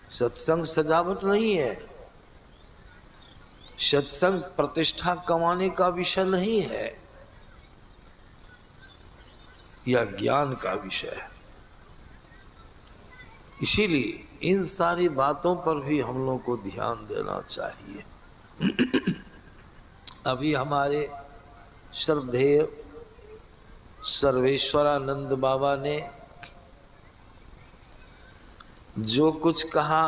सत्संग सजावट नहीं है, सत्संग प्रतिष्ठा कमाने का विषय नहीं है, यह ज्ञान का विषय है। इसीलिए इन सारी बातों पर भी हम लोग को ध्यान देना चाहिए। अभी हमारे श्रद्धेय सर्वेश्वरानंद बाबा ने जो कुछ कहा,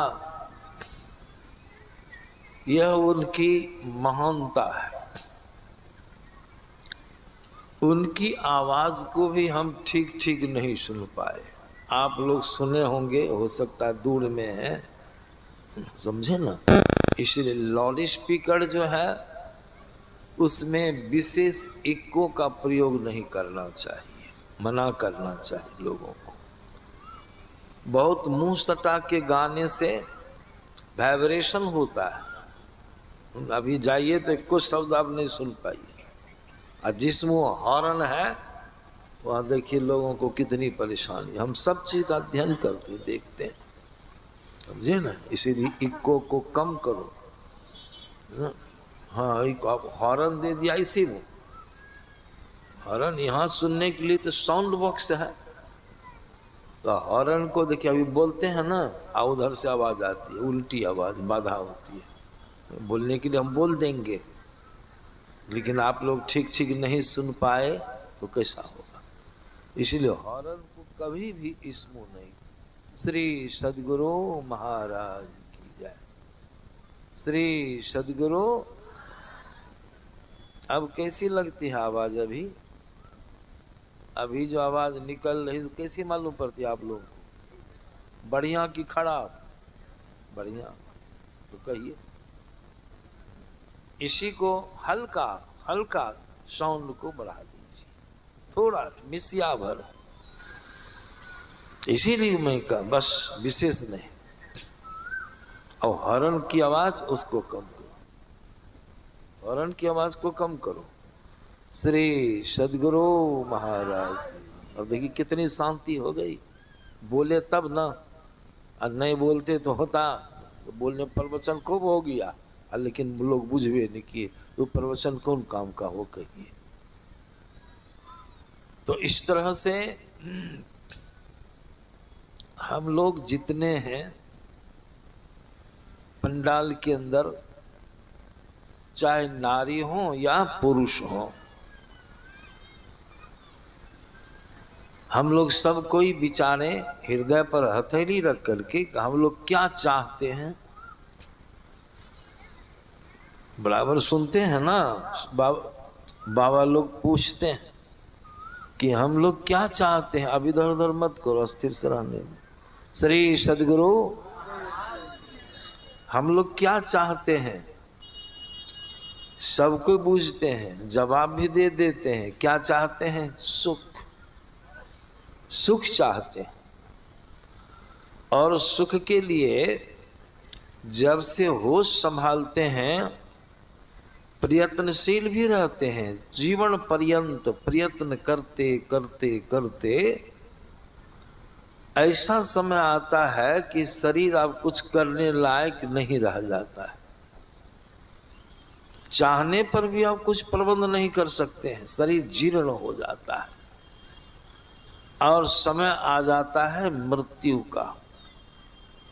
यह उनकी महानता है। उनकी आवाज को भी हम ठीक ठीक नहीं सुन पाए। आप लोग सुने होंगे, हो सकता है दूर में है, समझे ना। इसलिए लाउड स्पीकर जो है उसमें विशेष इको का प्रयोग नहीं करना चाहिए, मना करना चाहिए लोगों को। बहुत मुंह सटा के गाने से वाइब्रेशन होता है। अभी जाइए तो कुछ शब्द आप नहीं सुन पाइए, और जिस मुँह हॉर्न है वहाँ देखिए लोगों को कितनी परेशानी। हम सब चीज़ का अध्ययन करते देखते हैं, समझे ना। इसीलिए इको को कम करो ना। हाँ, एक आप हॉर्न दे दिया, इसी में हॉर्न यहाँ सुनने के लिए तो साउंड बॉक्स है, तो हॉर्न को देखिए अभी बोलते हैं ना, उधर से आवाज़ आती है, उल्टी आवाज़, बाधा होती है। बोलने के लिए हम बोल देंगे, लेकिन आप लोग ठीक ठीक नहीं सुन पाए तो कैसा होगा। इसलिए हॉर्न को कभी भी इसमो नहीं। श्री सद्गुरु महाराज की जय। श्री सद्गुरु। अब कैसी लगती है आवाज? अभी जो आवाज निकल रही तो कैसी मालूम पड़ती है आप लोगों को? बढ़िया कि खराब? बढ़िया। तो कहिए। इसी को हल्का हल्का साउंड को बढ़ा दीजिए, थोड़ा मिसिया भर। इसीलिए मैं कहा बस, विशेष नहीं। और हॉर्न की आवाज उसको कम करो, हॉर्न की आवाज को कम करो। श्री सद्गुरु महाराज। अब देखिए कितनी शांति हो गई। बोले तब ना, और नहीं बोलते तो होता। तो बोलने प्रवचन खूब हो गया, लेकिन लोग बुझवे नहीं किए, तो प्रवचन कौन काम का हो कहिए। तो इस तरह से हम लोग जितने हैं पंडाल के अंदर, चाहे नारी हो या पुरुष हो, हम लोग सब कोई विचारे हृदय पर हथेली रख करके हम लोग क्या चाहते हैं। बराबर सुनते हैं ना, बाबा लोग पूछते हैं कि हम लोग क्या चाहते हैं। अब इधर उधर मत करो, अस्थिर से रहने में। श्री सद्गुरु, हम लोग क्या चाहते हैं? सबको पूछते हैं, जवाब भी दे देते हैं। क्या चाहते हैं? सुख। सुख चाहते हैं। और सुख के लिए जब से होश संभालते हैं, प्रयत्नशील भी रहते हैं, जीवन पर्यंत प्रयत्न करते करते करते ऐसा समय आता है कि शरीर अब कुछ करने लायक नहीं रह जाता है। चाहने पर भी आप कुछ प्रबंध नहीं कर सकते हैं, शरीर जीर्ण हो जाता है और समय आ जाता है मृत्यु का।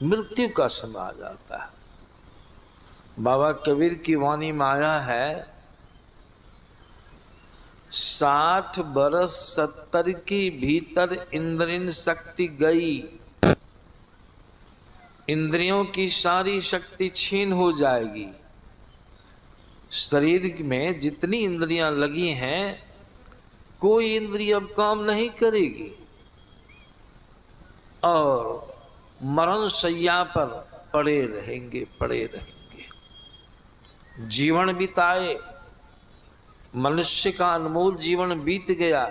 मृत्यु का समय आ जाता है। बाबा कबीर की वाणी में आया है, 60 बरस 70 की भीतर इंद्रियन शक्ति गई। इंद्रियों की सारी शक्ति छीन हो जाएगी। शरीर में जितनी इंद्रियां लगी हैं, कोई इंद्रिय अब काम नहीं करेगी और मरण शैया पर पड़े रहेंगे, पड़े रहेंगे। जीवन बिताए, मनुष्य का अनमोल जीवन बीत गया।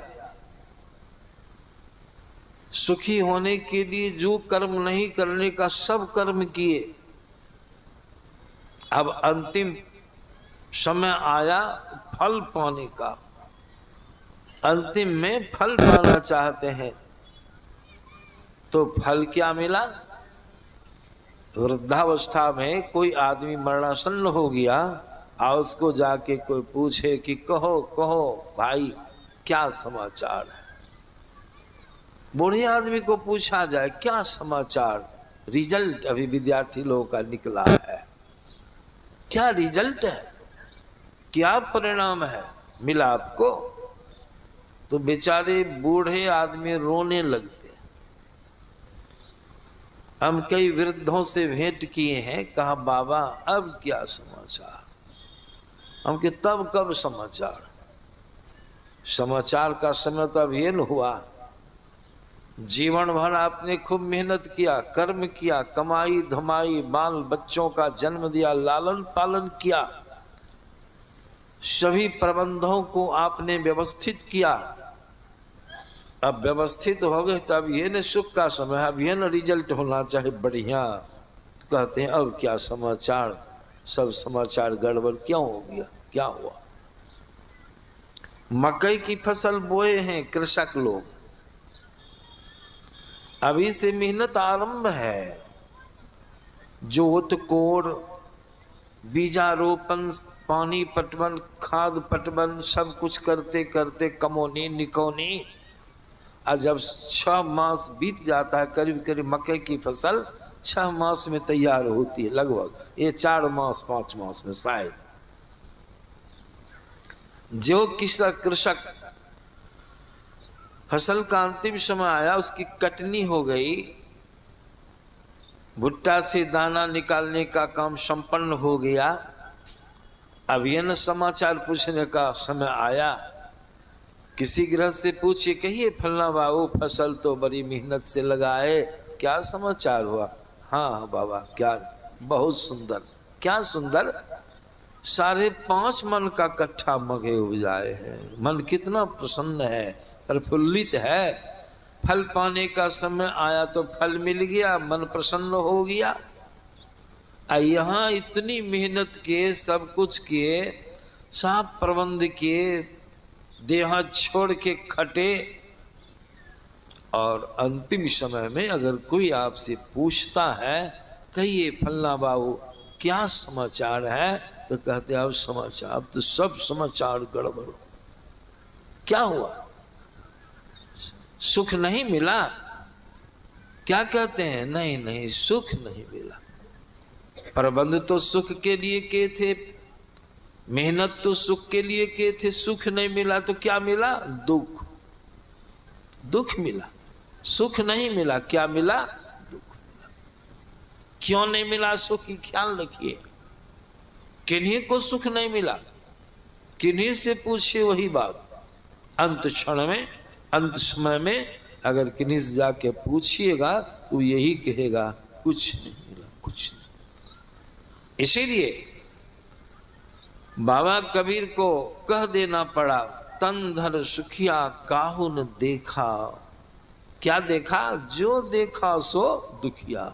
सुखी होने के लिए जो कर्म नहीं करने का सब कर्म किए। अब अंतिम समय आया फल पाने का। अंतिम में फल पाना चाहते हैं, तो फल क्या मिला? वृद्धावस्था में कोई आदमी मरणासन्न हो गया और उसको जाके कोई पूछे कि कहो कहो भाई क्या समाचार है। बूढ़े आदमी को पूछा जाए क्या समाचार, रिजल्ट अभी विद्यार्थी लोगों का निकला है, क्या रिजल्ट है, क्या परिणाम है मिला आपको, तो बेचारे बूढ़े आदमी रोने लगते। हम कई वृद्धों से भेंट किए हैं, कहा बाबा अब क्या समाचार। हम कि तब कब समाचार, समाचार का समय तो अब ये न हुआ। जीवन भर आपने खूब मेहनत किया, कर्म किया, कमाई धमाई, बाल बच्चों का जन्म दिया, लालन पालन किया, सभी प्रबंधों को आपने व्यवस्थित किया। अब व्यवस्थित हो गए तो अब ये न सुख का समय, अब ये न रिजल्ट होना चाहिए बढ़िया। कहते हैं अब क्या समाचार, सब समाचार गड़बड़ क्यों हो गया, क्या हुआ। मकई की फसल बोए हैं कृषक लोग, अभी से मेहनत आरंभ है। जोत कोड़, बीजारोपण, पानी पटवन, खाद पटवन, सब कुछ करते करते कमोनी निकोनी, और जब 6 मास बीत जाता है, करीब करीब मकई की फसल 6 मास में तैयार होती है, लगभग ये 4 मास 5 मास में शायद। जो कृषक फसल का अंतिम समय आया, उसकी कटनी हो गई, भुट्टा से दाना निकालने का काम संपन्न हो गया। अब ये न समाचार पूछने का समय आया, किसी गृहस्थ से पूछिए, कहिए फलना बाबू फसल तो बड़ी मेहनत से लगाए, क्या समाचार हुआ। हाँ बाबा क्या, बहुत सुंदर, क्या सुंदर, 5.5 मन का कट्ठा मगे उपजाए हैं, मन कितना प्रसन्न है, प्रफुल्लित है। फल पाने का समय आया तो फल मिल गया, मन प्रसन्न हो गया। यहाँ इतनी मेहनत के, सब कुछ किए, सब प्रबंध किए, देह छोड़ के खटे, और अंतिम समय में अगर कोई आपसे पूछता है कहिए फलना बाबू क्या समाचार है, तो कहते अब समाचार, अब तो सब समाचार गड़बड़ हो। क्या हुआ, सुख नहीं मिला, क्या कहते हैं, नहीं नहीं सुख नहीं मिला। प्रबंध तो सुख के लिए किए थे, मेहनत तो सुख के लिए किए थे, सुख नहीं मिला तो क्या मिला, दुख, दुख मिला, सुख नहीं मिला, क्या मिला, दुख मिला। क्यों नहीं मिला सुख की ख्याल रखिए, किन्हीं को सुख नहीं मिला, किन्हीं से पूछिए वही बात। अंत क्षण में, अंत समय में अगर किन्हीं से जाके पूछिएगा तो यही कहेगा कुछ नहीं मिला, कुछ नहीं। इसीलिए बाबा कबीर को कह देना पड़ा, तन धर सुखिया काहू न देखा। क्या देखा, जो देखा सो दुखिया।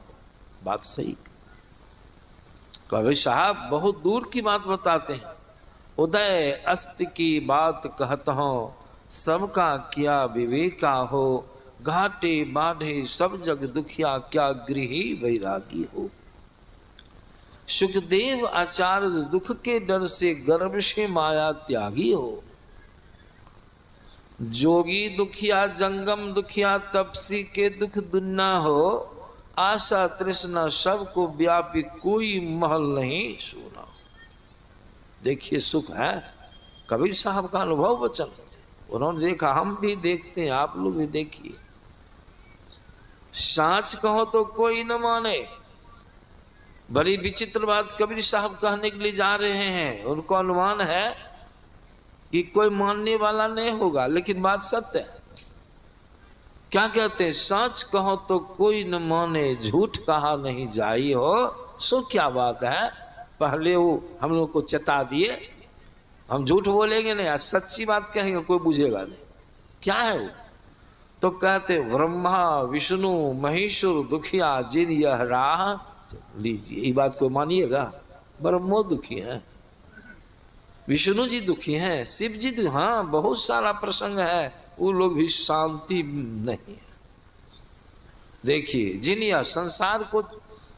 बात सही। कबीर साहब बहुत दूर की बात बताते हैं। उदय अस्त की बात कहता हूं, सबका क्या विवेका हो, घाटे बाढ़े सब जग दुखिया, क्या गृही वैरागी हो। सुखदेव आचार्य दुख के डर से गर्भ से माया त्यागी हो। जोगी दुखिया जंगम दुखिया, तपसी के दुख दुन्ना हो। आशा तृष्णा सबको व्यापी, कोई महल नहीं सोना। देखिए सुख है, कबीर साहब का अनुभव वचन, उन्होंने देखा, हम भी देखते हैं, आप लोग भी देखिए। साच कहो तो कोई न माने, बड़ी विचित्र बात कबीर साहब कहने के लिए जा रहे हैं। उनको अनुमान है कि कोई मानने वाला नहीं होगा, लेकिन बात सत्य है। क्या कहते हैं, सच कहो तो कोई न माने, झूठ कहा नहीं जाई हो। सो क्या बात है, पहले वो हम लोग को चेता दिए, हम झूठ बोलेंगे नहीं, आज सच्ची बात कहेंगे, कोई बुझेगा नहीं। क्या है वो, तो कहते ब्रह्मा विष्णु महेश्वर दुखिया, जिन यह राह लीजिए। ये बात को मानिएगा, ब्रह्मो दुखी है, विष्णु जी दुखी हैं, शिव जी तो हाँ बहुत सारा प्रसंग है, वो लोग भी शांति नहीं है। देखिए जिन यह संसार को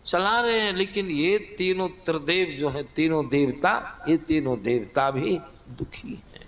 चला रहे हैं, लेकिन ये तीनों त्रिदेव जो हैं, तीनों देवता, ये तीनों देवता भी दुखी हैं।